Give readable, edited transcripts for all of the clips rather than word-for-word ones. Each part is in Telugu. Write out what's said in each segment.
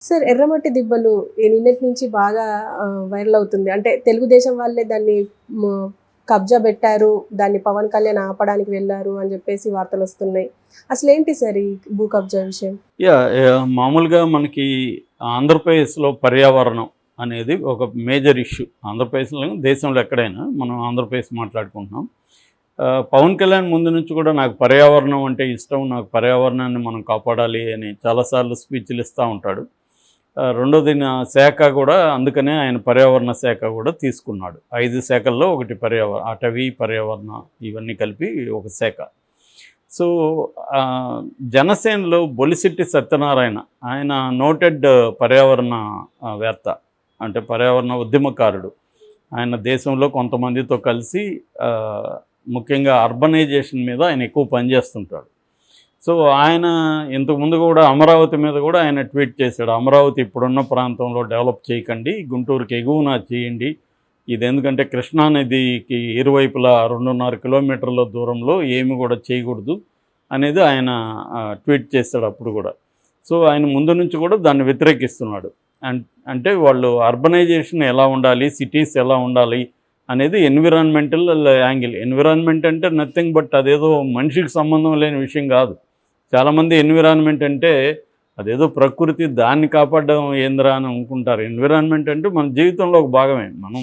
సార్ ఎర్రమట్టి దిబ్బలు నిన్నటి నుంచి బాగా వైరల్ అవుతుంది. అంటే తెలుగుదేశం వాళ్ళే దాన్ని మ కబ్జా పెట్టారు. దాన్ని పవన్ కళ్యాణ్ ఆపడానికి వెళ్లారు అని చెప్పేసి వార్తలొస్తున్నాయి. అసలేంటి సార్ ఈ భూ కబ్జా విషయం? మామూలుగా మనకి ఆంధ్రప్రదేశ్‌లో పర్యావరణం అనేది ఒక మేజర్ ఇష్యూ. ఆంధ్రప్రదేశ్‌లో దేశంలో ఎక్కడైనా మనం ఆంధ్రప్రదేశ్ మాట్లాడుకుంటున్నాం. పవన్ కళ్యాణ్ ముందు నుంచి కూడా నాకు పర్యావరణం అంటే ఇష్టం. నాకు పర్యావరణాన్ని మనం కాపాడాలి అని చాలాసార్లు స్పీచ్‌లు ఇస్తా ఉంటాడు. రెండోది నా శాఖ కూడా అందుకనే ఆయన పర్యావరణ శాఖ కూడా తీసుకున్నాడు. 5 శాఖల్లో ఒకటి అటవీ, పర్యావరణ ఇవన్నీ కలిపి ఒక శాఖ. సో, జనసేనలో బొలిశెట్టి సత్యనారాయణ ఆయన నోటెడ్ పర్యావరణ వేత్త. అంటే పర్యావరణ ఉద్యమకారుడు. ఆయన దేశంలో కొంతమందితో కలిసి ముఖ్యంగా అర్బనైజేషన్ మీద ఆయన ఎక్కువ పనిచేస్తుంటాడు. సో, ఆయన ఇంతకుముందు కూడా అమరావతి మీద కూడా ఆయన ట్వీట్ చేశాడు. అమరావతి ఇప్పుడున్న ప్రాంతంలో డెవలప్ చేయకండి, గుంటూరుకి ఎగువన చేయండి. ఇది ఎందుకంటే కృష్ణానదికి ఇరువైపులా 2.5 కిలోమీటర్ల దూరంలో ఏమి కూడా చేయకూడదు అనేది ఆయన ట్వీట్ చేశాడు అప్పుడు కూడా. సో, ఆయన ముందు నుంచి కూడా దాన్ని వ్యతిరేకిస్తున్నాడు. అంటే వాళ్ళు అర్బనైజేషన్ ఎలా ఉండాలి, సిటీస్ ఎలా ఉండాలి అనేది ఎన్విరాన్మెంటల్ యాంగిల్. ఎన్విరాన్మెంట్ అంటే నథింగ్ బట్ అదేదో మనిషికి సంబంధం లేని విషయం కాదు. చాలామంది ఎన్విరాన్మెంట్ అంటే అదేదో ప్రకృతి, దాన్ని కాపాడడం ఏందిరా అని అనుకుంటారు. ఎన్విరాన్మెంట్ అంటే మన జీవితంలో ఒక భాగమే. మనం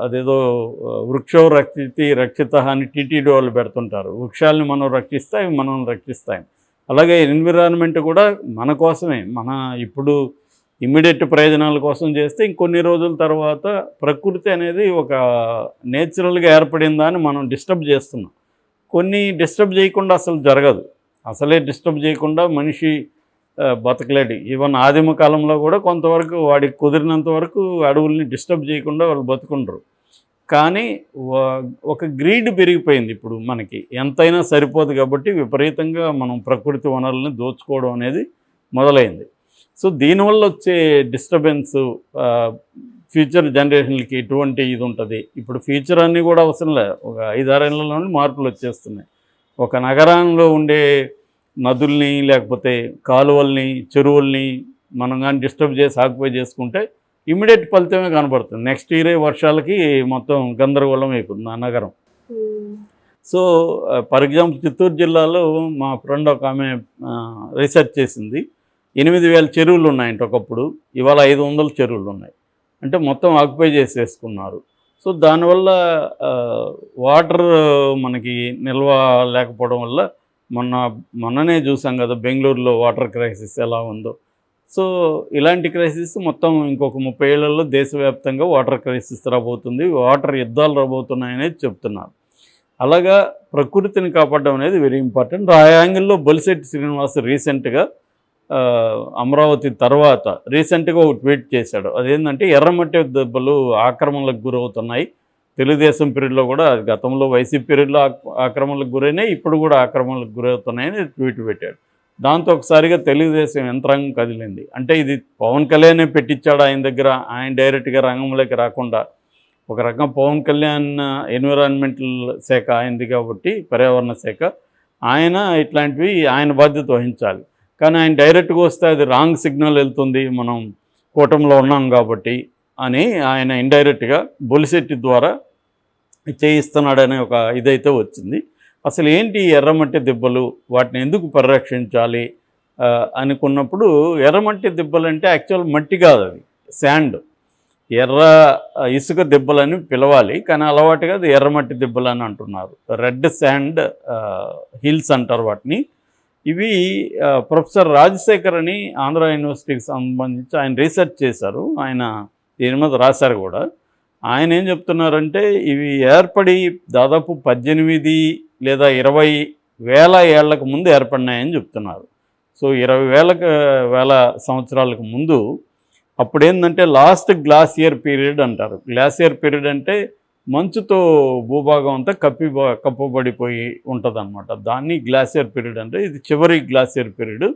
అదేదో వృక్షో రక్షిత అని టీటీడీ వాళ్ళు పెడుతుంటారు. వృక్షాలని మనం రక్షిస్తే అవి మనం రక్షిస్తాయి. అలాగే ఎన్విరాన్మెంట్ కూడా మన కోసమే. మన ఇప్పుడు ఇమ్మీడియట్ ప్రయోజనాల కోసం చేస్తే ఇంకొన్ని రోజుల తర్వాత ప్రకృతి అనేది ఒక నేచురల్గా ఏర్పడిందా అని మనం డిస్టర్బ్ చేస్తున్నాం. కొన్ని డిస్టర్బ్ చేయకుండా అసలు జరగదు. అసలే డిస్టర్బ్ చేయకుండా మనిషి బతకలేడు. ఈవెన్ ఆదిమ కాలంలో కూడా కొంతవరకు వాడికి కుదిరినంత వరకు అడవుల్ని డిస్టర్బ్ చేయకుండా వాళ్ళు బతుకుంటారు. కానీ ఒక గ్రీడ్ పెరిగిపోయింది ఇప్పుడు మనకి. ఎంతైనా సరిపోదు కాబట్టి విపరీతంగా మనం ప్రకృతి వనరుల్ని దోచుకోవడం అనేది మొదలైంది. సో, దీనివల్ల వచ్చే డిస్టర్బెన్సు ఫ్యూచర్ జనరేషన్లకి ఎటువంటి ఇది ఉంటుంది. ఇప్పుడు ఫ్యూచర్ అన్నీ కూడా అవసరం లేదు. ఒక 5-6 ఏళ్లలోనే మార్పులు వచ్చేస్తున్నాయి. ఒక నగరంలో ఉండే నదుల్ని లేకపోతే కాలువల్ని, చెరువుల్ని మనం కానీ డిస్టర్బ్ చేసి ఆక్యుపై చేసుకుంటే ఇమ్మీడియట్ ఫలితమే కనబడుతుంది. నెక్స్ట్ ఇయరే వర్షాలకి మొత్తం గందరగోళం అయిపోతుంది ఆ నగరం. సో, ఫర్ ఎగ్జాంపుల్ చిత్తూరు జిల్లాలో మా ఫ్రెండ్ ఒక ఆమె రీసెర్చ్ చేసింది. 8,000 చెరువులు ఉన్నాయంట ఒకప్పుడు. ఇవాళ 500 చెరువులు ఉన్నాయి. అంటే మొత్తం ఆక్యుపై చేసేసుకున్నారు. సో, దానివల్ల వాటర్ మనకి నిల్వ లేకపోవడం వల్ల మొన్ననే చూసాం కదా బెంగళూరులో వాటర్ క్రైసిస్ ఎలా ఉందో. సో, ఇలాంటి క్రైసిస్ మొత్తం ఇంకొక 30 ఏళ్లలో దేశవ్యాప్తంగా వాటర్ క్రైసిస్ రాబోతుంది, వాటర్ యుద్ధాలు రాబోతున్నాయనేది చెప్తున్నారు. అలాగా ప్రకృతిని కాపాడడం అనేది వెరీ ఇంపార్టెంట్. ఆ యాంగిల్లో బొలిశెట్టి శ్రీనివాస్ రీసెంట్గా అమరావతి తర్వాత రీసెంట్గా ఒక ట్వీట్ చేశాడు. అదేంటంటే ఎర్రమట్టి దెబ్బలు ఆక్రమణలకు గురవుతున్నాయి. తెలుగుదేశం పీరియడ్లో కూడా, గతంలో వైసీపీ పీరియడ్లో ఆక్రమణలకు గురైనాయి, ఇప్పుడు కూడా ఆక్రమణలకు గురవుతున్నాయని ట్వీట్ పెట్టాడు. దాంతో ఒకసారిగా తెలుగుదేశం యంత్రాంగం కదిలింది. అంటే ఇది పవన్ కళ్యాణే పెట్టించాడు ఆయన దగ్గర, ఆయన డైరెక్ట్గా రంగంలోకి రాకుండా. ఒక రకం పవన్ కళ్యాణ్ ఎన్విరాన్మెంటల్ శాఖ ఆయనది కాబట్టి, పర్యావరణ శాఖ, ఆయన ఇట్లాంటివి ఆయన బాధ్యత వహించాలి. కానీ ఆయన డైరెక్ట్గా వస్తే అది రాంగ్ సిగ్నల్ వెళ్తుంది, మనం కూటమిలో ఉన్నాం కాబట్టి అని ఆయన ఇండైరెక్ట్గా బొలిశెట్టి ద్వారా చేయిస్తున్నాడనే ఒక ఇదైతే వచ్చింది. అసలు ఏంటి ఎర్రమట్టి దిబ్బలు, వాటిని ఎందుకు పరిరక్షించాలి అనుకున్నప్పుడు, ఎర్రమట్టి దిబ్బలు అంటే యాక్చువల్ మట్టి కాదు, అది శాండ్. ఎర్ర ఇసుక దిబ్బలని పిలవాలి, కానీ అలవాటుగా అది ఎర్రమట్టి దిబ్బలు అని అంటున్నారు. రెడ్ శాండ్ హిల్స్ అంటారు వాటిని. ఇవి ప్రొఫెసర్ రాజశేఖర్ అని ఆంధ్ర యూనివర్సిటీకి సంబంధించి ఆయన రీసెర్చ్ చేశారు. ఆయన దీని మీద రాశారు కూడా. ఆయన ఏం చెప్తున్నారంటే, ఇవి ఏర్పడి దాదాపు 18 లేదా 20 వేల ఏళ్లకు ముందు ఏర్పడినాయని చెప్తున్నారు. సో, 20 వేల సంవత్సరాలకు ముందు. అప్పుడేంటంటే లాస్ట్ గ్లాసియర్ పీరియడ్ అంటారు. గ్లాసియర్ పీరియడ్ అంటే మంచుతో భూభాగం అంతా కప్పబడిపోయి ఉంటుందన్నమాట. దాన్ని గ్లాసియర్ పీరియడ్ అంటే. ఇది చివరి గ్లాసియర్ పీరియడ్.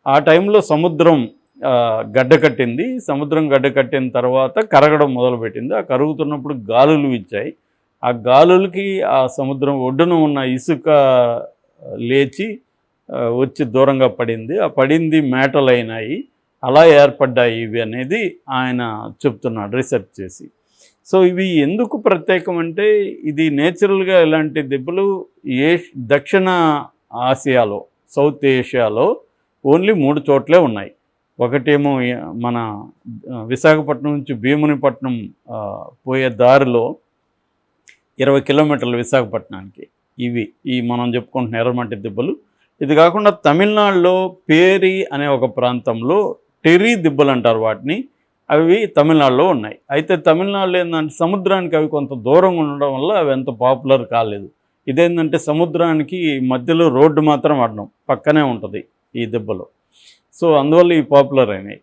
ఆ టైంలో సముద్రం గడ్డకట్టింది. సముద్రం గడ్డకట్టిన తర్వాత కరగడం మొదలుపెట్టింది. ఆ కరుగుతున్నప్పుడు గాలులు ఇచ్చాయి. ఆ గాలులకి ఆ సముద్రం ఒడ్డున ఉన్న ఇసుక లేచి వచ్చి దూరంగా పడింది. ఆ పడింది మేటలు అయినాయి. అలా ఏర్పడ్డాయి ఇవి అనేది ఆయన చెప్తున్నాడు రీసెర్చ్ చేసి. సో ఇవి ఎందుకు ప్రత్యేకం అంటే ఇది నేచురల్గా ఇలాంటి దెబ్బలు దక్షిణ ఆసియాలో, సౌత్ ఏషియాలో ఓన్లీ 3 చోట్లే ఉన్నాయి. ఒకటేమో మన విశాఖపట్నం నుంచి భీమునిపట్నం పోయే దారిలో 20 కిలోమీటర్లు విశాఖపట్నానికి ఈ మనం చెప్పుకుంటున్న ఎర్రమట్టి దిబ్బలు. ఇది కాకుండా తమిళనాడులో పేరి అనే ఒక ప్రాంతంలో టెర్రీ దిబ్బలు అంటారు వాటిని. అవి తమిళనాడులో ఉన్నాయి. అయితే తమిళనాడులో ఏంటంటే సముద్రానికి అవి కొంత దూరంగా ఉండడం వల్ల అవి ఎంత పాపులర్ కాలేదు. ఇదేంటంటే సముద్రానికి మధ్యలో రోడ్డు మాత్రం అడ్డం పక్కనే ఉంటుంది ఈ దిబ్బలు. సో అందువల్ల ఇవి పాపులర్ అయినాయి.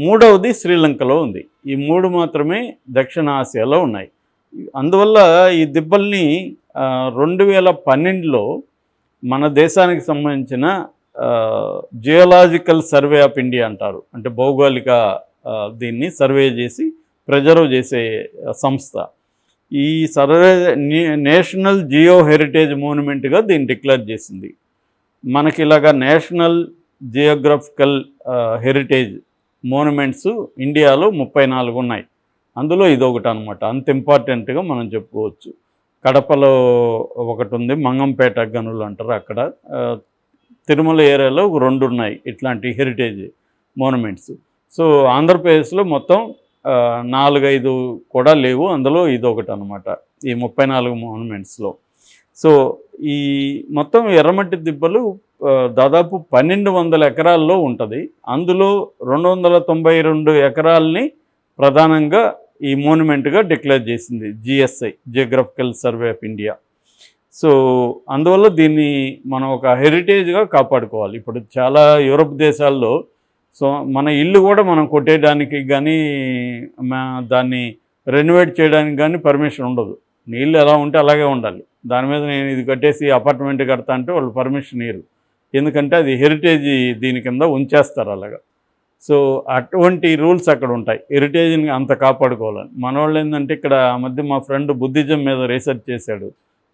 మూడవది శ్రీలంకలో ఉంది. ఈ 3 మాత్రమే దక్షిణ ఆసియాలో ఉన్నాయి. అందువల్ల ఈ దిబ్బల్ని 2012లో మన దేశానికి సంబంధించిన జియోలాజికల్ సర్వే ఆఫ్ ఇండియా అంటారు, అంటే భౌగోళిక దీన్ని సర్వే చేసి ప్రిజర్వ్ చేసే సంస్థ, ఈ సర్వే నేషనల్ జియో హెరిటేజ్ మోన్యుమెంట్గా దీన్ని డిక్లేర్ చేసింది. మనకి ఇలాగా నేషనల్ జియోగ్రఫికల్ హెరిటేజ్ మోన్యుమెంట్స్ ఇండియాలో 34 ఉన్నాయి. అందులో ఇదొకటి అనమాట. అంత ఇంపార్టెంట్గా మనం చెప్పుకోవచ్చు. కడపలో ఒకటి ఉంది, మంగంపేట గనులు అంటారు అక్కడ. తిరుమల ఏరియాలో 2 ఉన్నాయి ఇట్లాంటి హెరిటేజ్ మోన్యుమెంట్స్. సో ఆంధ్రప్రదేశ్లో మొత్తం 4-5 కూడా లేవు, అందులో ఇదొకటి అనమాట ఈ 34 మోన్యుమెంట్స్లో. సో ఈ మొత్తం ఎర్రమట్టి దిబ్బలు దాదాపు 1200 ఎకరాల్లో ఉంటుంది. అందులో 292 ఎకరాలని ప్రధానంగా ఈ మోన్యుమెంట్గా డిక్లేర్ చేసింది GSI, geographical survey of India. So అందువల్ల దీన్ని మనం ఒక హెరిటేజ్గా కాపాడుకోవాలి. ఇప్పుడు చాలా యూరప్ దేశాల్లో సో మన ఇల్లు కూడా మనం కొట్టేయడానికి కానీ దాన్ని రెనోవేట్ చేయడానికి కానీ పర్మిషన్ ఉండదు. నీళ్ళు ఎలా ఉంటే అలాగే ఉండాలి. దాని మీద నేను ఇది కట్టేసి అపార్ట్మెంట్ కడతా అంటే వాళ్ళు పర్మిషన్ ఇవ్వరు, ఎందుకంటే అది హెరిటేజ్ దీని కింద ఉంచేస్తారు అలాగా. సో అటువంటి రూల్స్ అక్కడ ఉంటాయి హెరిటేజ్ని అంత కాపాడుకోవాలని. మన వాళ్ళు ఏంటంటే ఇక్కడ ఆ మధ్య మా ఫ్రెండ్ బుద్ధిజం మీద రీసెర్చ్ చేశాడు,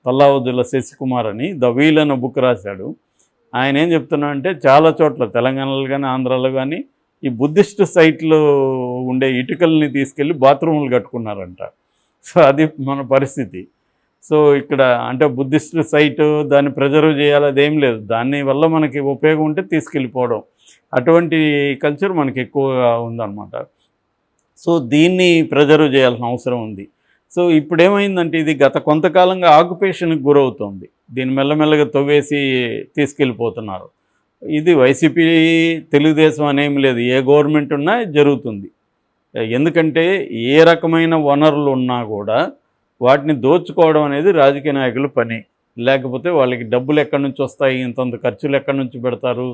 పల్లావుద్దుల శశికుమార్ అని, ద వీల్ అనే బుక్ రాశాడు. ఆయన ఏం చెప్తున్నా అంటే చాలా చోట్ల తెలంగాణలో కానీ ఆంధ్రాలో కానీ ఈ బుద్ధిస్ట్ సైట్లో ఉండే ఇటుకల్ని తీసుకెళ్ళి బాత్రూములు కట్టుకున్నారంట. సో అది మన పరిస్థితి. సో ఇక్కడ అంటే బుద్ధిస్ట్ సైట్ దాన్ని ప్రిజర్వ్ చేయాలి, అదేం లేదు. దానివల్ల మనకి ఉపయోగం ఉంటే తీసుకెళ్ళిపోవడం, అటువంటి కల్చర్ మనకి ఎక్కువగా ఉందన్నమాట. సో దీన్ని ప్రిజర్వ్ చేయాల్సిన అవసరం ఉంది. సో ఇప్పుడు ఏమైందంటే ఇది గత కొంతకాలంగా ఆక్యుపేషన్కి గురవుతుంది. దీన్ని మెల్లమెల్లగా తవ్వేసి తీసుకెళ్ళిపోతున్నారు. ఇది వైసీపీ తెలుగుదేశం అనేమి లేదు, ఏ గవర్నమెంట్ ఉన్నా జరుగుతుంది. ఎందుకంటే ఏ రకమైన వనరులు ఉన్నా కూడా వాటిని దోచుకోవడం అనేది రాజకీయ నాయకుల పని. లేకపోతే వాళ్ళకి డబ్బులు ఎక్కడి నుంచి వస్తాయి, ఇంతంత ఖర్చులు ఎక్కడి నుంచి పెడతారు,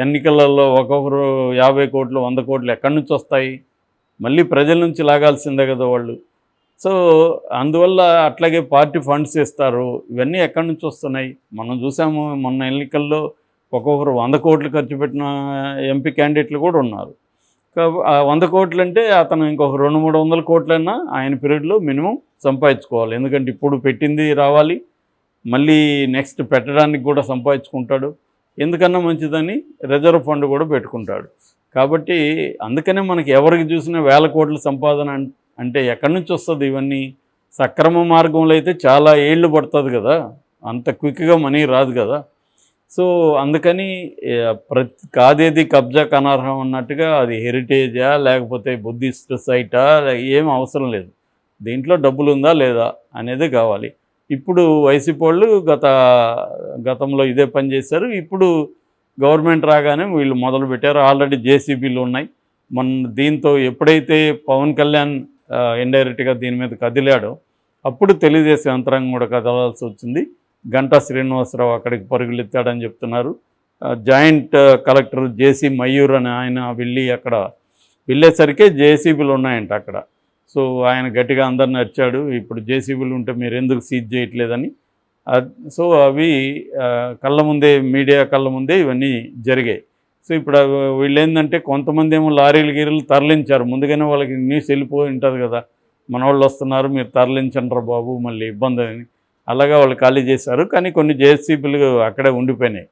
ఎన్నికలలో ఒక్కొక్కరు 50 కోట్లు 100 కోట్లు ఎక్కడి నుంచి వస్తాయి, మళ్ళీ ప్రజల నుంచి లాగాల్సిందే కదా వాళ్ళు. సో అందువల్ల అట్లాగే పార్టీ ఫండ్స్ ఇస్తారు, ఇవన్నీ ఎక్కడి నుంచి వస్తున్నాయి మనం చూసాము. మొన్న ఎన్నికల్లో ఒక్కొక్కరు 100 కోట్లు ఖర్చు పెట్టిన ఎంపీ క్యాండిడేట్లు కూడా ఉన్నారు. 100 కోట్లు అంటే అతను ఇంకొక 200-300 కోట్లైనా ఆయన పీరియడ్లో మినిమం సంపాదించుకోవాలి. ఎందుకంటే ఇప్పుడు పెట్టింది రావాలి, మళ్ళీ నెక్స్ట్ పెట్టడానికి కూడా సంపాదించుకుంటాడు. ఎందుకన్నా మంచిదని రిజర్వ్ ఫండ్ కూడా పెట్టుకుంటాడు. కాబట్టి అందుకనే మనకి ఎవరికి చూసినా 1000 కోట్ల సంపాదన అంటే ఎక్కడి నుంచి వస్తుంది? ఇవన్నీ సక్రమ మార్గంలో అయితే చాలా ఏళ్ళు పడుతుంది కదా, అంత క్విక్గా మనీ రాదు కదా. సో అందుకని కాదేది కబ్జాకు అనర్హం అన్నట్టుగా అది హెరిటేజా లేకపోతే బుద్ధిస్ట్ సైటా ఏం అవసరం లేదు, దీంట్లో డబ్బులు ఉందా లేదా అనేది కావాలి. ఇప్పుడు వైసీపీ వాళ్ళు గతంలో ఇదే పని చేశారు. ఇప్పుడు గవర్నమెంట్ రాగానే వీళ్ళు మొదలుపెట్టారు. ఆల్రెడీ జేసీబీలు ఉన్నాయి. దీంతో ఎప్పుడైతే పవన్ కళ్యాణ్ ఇండైరెక్ట్గా దీని మీద కదిలాడో అప్పుడు తెలుగుదేశం యంత్రాంగం కూడా కదలాల్సి వచ్చింది. గంటా శ్రీనివాసరావు అక్కడికి పరుగులెత్తాడని చెప్తున్నారు. జాయింట్ కలెక్టర్ జేసీ మయూర్ అని ఆయన అక్కడ వెళ్ళేసరికి జేసీబీలు ఉన్నాయంట అక్కడ. సో ఆయన గట్టిగా అందరిని అరిచాడు, ఇప్పుడు జేసీబీలు ఉంటే మీరు ఎందుకు సీజ్ చేయట్లేదని. సో అవి కళ్ళ ముందే, మీడియా కళ్ళ ముందే ఇవన్నీ జరిగాయి. సో ఇప్పుడు వీళ్ళు ఏంటంటే కొంతమంది ఏమో లారీలు తరలించారు. ముందుగానే వాళ్ళకి న్యూస్ వెళ్ళిపోయి ఉంటుంది కదా, మన వాళ్ళు వస్తున్నారు మీరు తరలించండి బాబు మళ్ళీ ఇబ్బంది అని. అలాగా వాళ్ళు ఖాళీ చేశారు. కానీ కొన్ని జేసీబీలు అక్కడే ఉండిపోయినాయి.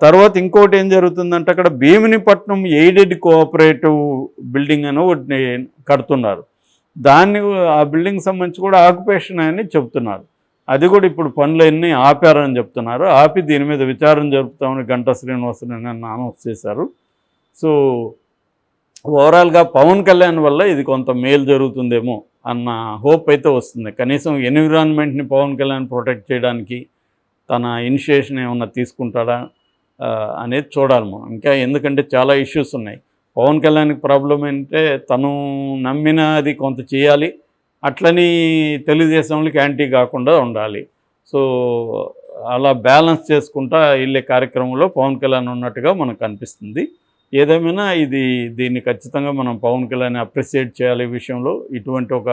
తర్వాత ఇంకోటి ఏం జరుగుతుందంటే అక్కడ భీమినిపట్నం ఎయిడెడ్ కోఆపరేటివ్ బిల్డింగ్ అని ఒకటి కడుతున్నారు. దాన్ని ఆ బిల్డింగ్ సంబంధించి కూడా ఆక్యుపేషన్ అని చెప్తున్నారు. అది కూడా ఇప్పుడు పనులన్నీ ఆపారని చెప్తున్నారు. ఆపి దీని మీద విచారణ జరుపుతామని గంటా శ్రీనివాసరావు నిన్న అనౌన్స్ చేశారు. సో ఓవరాల్గా పవన్ కళ్యాణ్ వల్ల ఇది కొంత మేలు జరుగుతుందేమో అన్న హోప్ అయితే వస్తుంది. కనీసం ఎన్విరాన్మెంట్ని పవన్ కళ్యాణ్ ప్రొటెక్ట్ చేయడానికి తన ఇనిషియేషన్ ఏమన్నా తీసుకుంటాడా అనేది చూడాలి మనం. ఇంకా ఎందుకంటే చాలా ఇష్యూస్ ఉన్నాయి. పవన్ కళ్యాణ్కి ప్రాబ్లం ఏంటంటే తను నమ్మినది కొంత చేయాలి, అట్లని తెలుగుదేశంలోకి యాంటీ కాకుండా ఉండాలి. సో అలా బ్యాలెన్స్ చేసుకుంటా వెళ్ళే కార్యక్రమంలో పవన్ కళ్యాణ్ ఉన్నట్టుగా మనకు అనిపిస్తుంది. ఏదేమైనా దీన్ని ఖచ్చితంగా మనం పవన్ కళ్యాణ్ అప్రిషియేట్ చేయాలి. ఈ విషయంలో ఇటువంటి ఒక